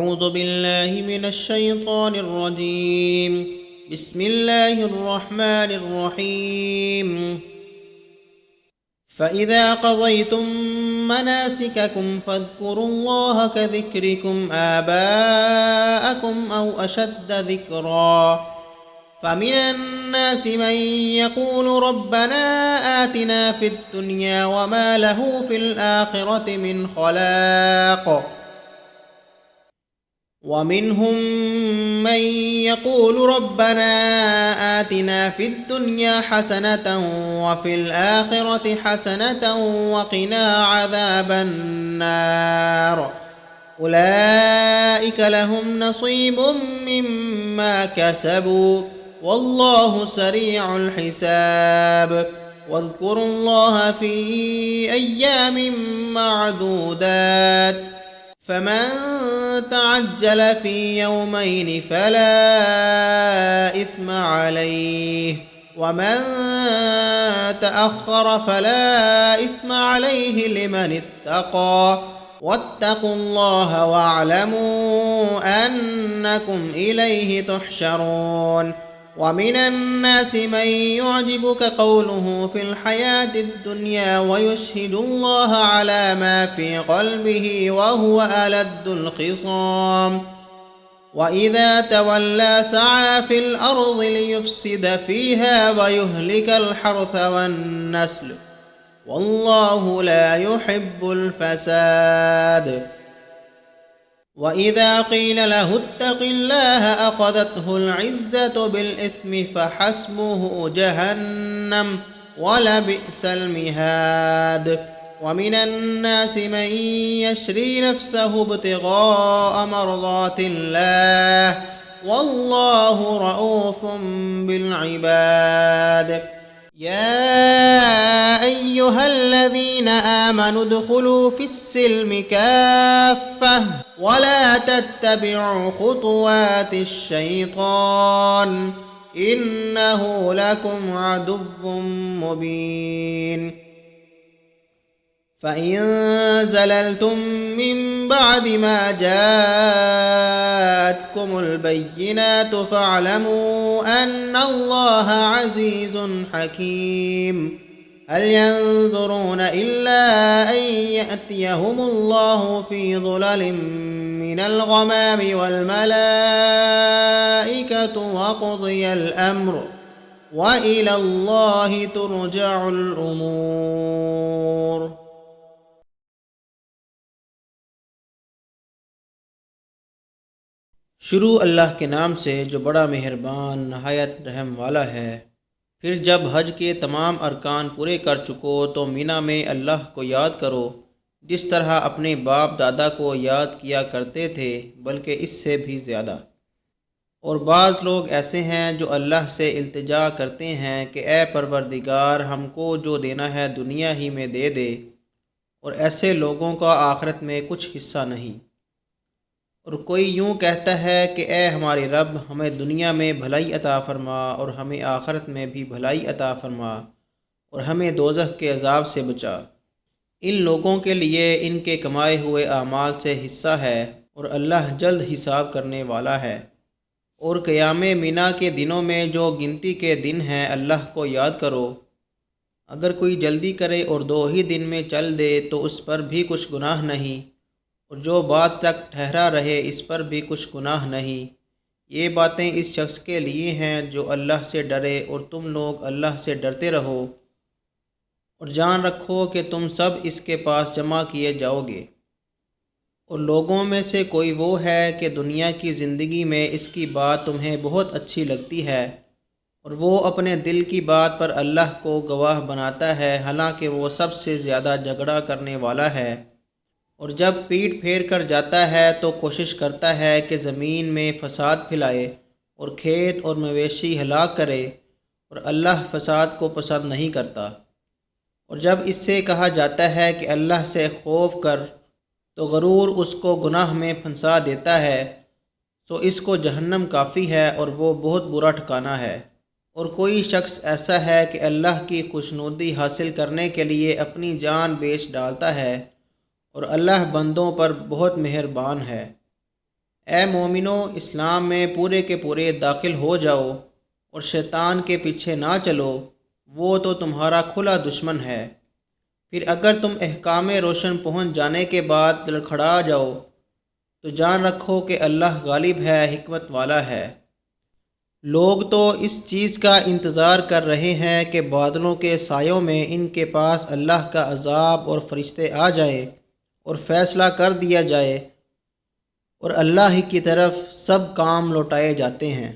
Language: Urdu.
أعوذ بالله من الشيطان الرجيم. بسم الله الرحمن الرحيم. فإذا قضيتم مناسككم فاذكروا الله كذكركم آباءكم أو أشد ذكرا. فمن الناس من يقول ربنا آتنا في الدنيا وما له في الآخرة من خلاق. ومنهم من يقول ربنا آتنا في الدنيا حسنة وفي الآخرة حسنة وقنا عذاب النار. أولئك لهم نصيب مما كسبوا والله سريع الحساب. واذكروا الله في أيام معدودات. فمن تعجل في يومين فلا إثم عليه ومن تأخر فلا إثم عليه لمن اتقى. واتقوا الله واعلموا أنكم إليه تحشرون. ومن الناس من يعجبك قوله في الحياة الدنيا ويشهد الله على ما في قلبه وهو ألد الخصام. وإذا تولى سعى في الأرض ليفسد فيها ويهلك الحرث والنسل والله لا يحب الفساد. وإذا قيل له اتق الله أخذته العزة بالإثم فحسبه جهنم ولبئس المهاد. ومن الناس من يشري نفسه ابتغاء مرضات الله والله رؤوف بالعباد. يا أيها الذين آمنوا ادخلوا في السلم كافة ولا تتبعوا خطوات الشيطان إنه لكم عدو مبين. فإن زللتم من بعد ما جاءتكم البينات فاعلموا أن الله عزيز حكيم. هل ينظرون إلا أن يأتيهم الله في ظلل من الغمام والملائكة وقضي الأمر وإلى الله ترجع الأمور. شروع اللہ کے نام سے جو بڑا مہربان نہایت رحم والا ہے۔ پھر جب حج کے تمام ارکان پورے کر چکو تو مینا میں اللہ کو یاد کرو جس طرح اپنے باپ دادا کو یاد کیا کرتے تھے بلکہ اس سے بھی زیادہ۔ اور بعض لوگ ایسے ہیں جو اللہ سے التجا کرتے ہیں کہ اے پروردگار ہم کو جو دینا ہے دنیا ہی میں دے دے، اور ایسے لوگوں کا آخرت میں کچھ حصہ نہیں۔ اور کوئی یوں کہتا ہے کہ اے ہمارے رب ہمیں دنیا میں بھلائی عطا فرما اور ہمیں آخرت میں بھی بھلائی عطا فرما اور ہمیں دوزخ کے عذاب سے بچا۔ ان لوگوں کے لیے ان کے کمائے ہوئے اعمال سے حصہ ہے اور اللہ جلد حساب کرنے والا ہے۔ اور قیام مینا کے دنوں میں جو گنتی کے دن ہیں اللہ کو یاد کرو۔ اگر کوئی جلدی کرے اور 2 ہی دن میں چل دے تو اس پر بھی کچھ گناہ نہیں، اور جو بات تک ٹھہرا رہے اس پر بھی کچھ گناہ نہیں۔ یہ باتیں اس شخص کے لیے ہیں جو اللہ سے ڈرے، اور تم لوگ اللہ سے ڈرتے رہو اور جان رکھو کہ تم سب اس کے پاس جمع کیے جاؤ گے۔ اور لوگوں میں سے کوئی وہ ہے کہ دنیا کی زندگی میں اس کی بات تمہیں بہت اچھی لگتی ہے اور وہ اپنے دل کی بات پر اللہ کو گواہ بناتا ہے، حالانکہ وہ سب سے زیادہ جھگڑا کرنے والا ہے۔ اور جب پیٹ پھیر کر جاتا ہے تو کوشش کرتا ہے کہ زمین میں فساد پھیلائے اور کھیت اور مویشی ہلاک کرے، اور اللہ فساد کو پسند نہیں کرتا۔ اور جب اس سے کہا جاتا ہے کہ اللہ سے خوف کر تو غرور اس کو گناہ میں پھنسا دیتا ہے، تو اس کو جہنم کافی ہے اور وہ بہت برا ٹھکانہ ہے۔ اور کوئی شخص ایسا ہے کہ اللہ کی خوشنودی حاصل کرنے کے لیے اپنی جان بیچ ڈالتا ہے، اور اللہ بندوں پر بہت مہربان ہے۔ اے مومنو، اسلام میں پورے کے پورے داخل ہو جاؤ اور شیطان کے پیچھے نہ چلو، وہ تو تمہارا کھلا دشمن ہے۔ پھر اگر تم احکام روشن پہنچ جانے کے بعد لڑکھڑا جاؤ تو جان رکھو کہ اللہ غالب ہے، حکمت والا ہے۔ لوگ تو اس چیز کا انتظار کر رہے ہیں کہ بادلوں کے سایوں میں ان کے پاس اللہ کا عذاب اور فرشتے آ جائیں اور فیصلہ کر دیا جائے، اور اللہ ہی کی طرف سب کام لوٹائے جاتے ہیں۔